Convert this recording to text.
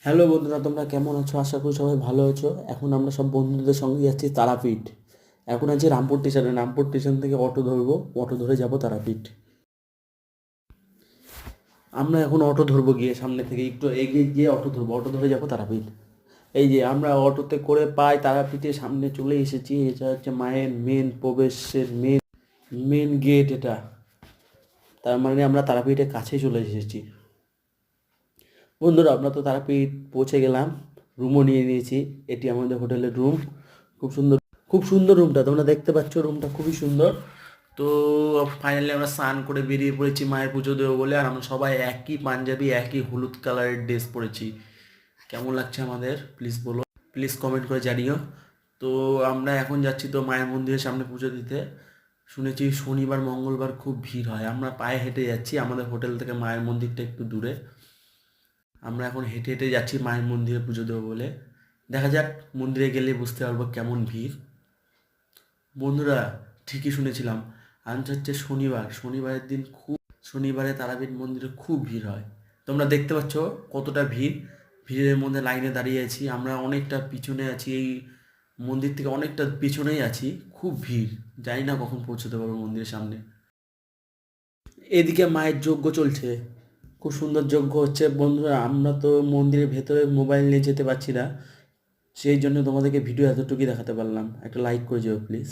Hello বন্ধুরা, তোমরা কেমন আছো? আশা করি সবাই ভালো আছো। এখন আমরা সব বন্ধুদের সঙ্গে যাচ্ছি তারাপীঠ। এখন আছি রামপুর স্টেশন থেকে অটো ধরবো, অটো ধরে যাব তারাপীঠ। আমরা এখন অটো ধরবো, গিয়ে সামনে থেকে একটু এগিয়ে গিয়ে অটো ধরবো, অটো ধরে যাব তারাপীঠ। এই যে আমরা অটোতে করে পাই তারাপীঠের সামনে চলে এসেছি। এটা হচ্ছে মায়ের মেন প্রবেশের মেন গেট এটা। তার মানে আমরা তারাপীঠের কাছে চলে এসেছি। বন্ধুরা, আমরা তো তারাপীঠ পৌঁছে গেলাম, রুমও নিয়ে নিয়েছি। এটি আমাদের হোটেলের রুম। খুব সুন্দর, খুব সুন্দর রুমটা, তোমরা দেখতে পাচ্ছ রুমটা খুবই সুন্দর। তো ফাইনালি আমরা স্নান করে বেরিয়ে পড়েছি মায়ের পুজো দেবো বলে। আর আমরা সবাই একই পাঞ্জাবি, একই হলুদ কালারের ড্রেস পরেছি। কেমন লাগছে আমাদের প্লিজ বলো, প্লিজ কমেন্ট করে জানিও। তো আমরা এখন যাচ্ছি তো মায়ের মন্দিরের সামনে পুজো দিতে। শুনেছি শনিবার মঙ্গলবার খুব ভিড় হয়। আমরা পায়ে হেঁটে যাচ্ছি, আমাদের হোটেল থেকে মায়ের মন্দিরটা একটু দূরে। আমরা এখন হেঁটে হেঁটে যাচ্ছি মায়ের মন্দিরে পুজো দেবো বলে। দেখা যাক, মন্দিরে গেলে বুঝতে পারবো কেমন ভিড়। বন্ধুরা, ঠিকই শুনেছিলাম। আজ হচ্ছে শনিবার, শনিবারের দিন শনিবারে তারাপীঠ মন্দিরে খুব ভিড় হয়। তোমরা দেখতে পাচ্ছ কতটা ভিড়। ভিড়ের মধ্যে লাইনে দাঁড়িয়ে আছি, আমরা অনেকটা পিছনে আছি, এই মন্দির থেকে অনেকটা পিছনেই আছি। খুব ভিড়, জানি না কখন পৌঁছতে পারবো মন্দিরের সামনে। এদিকে মায়ের যজ্ঞ চলছে, খুব সুন্দর যজ্ঞ হচ্ছে। বন্ধুরা, আমরা তো মন্দিরের ভেতরে মোবাইল নিয়ে যেতে পারছি না, সেই জন্য তোমাদেরকে ভিডিও এতটুকুই দেখাতে পারলাম। একটা লাইক করে যেও প্লিজ।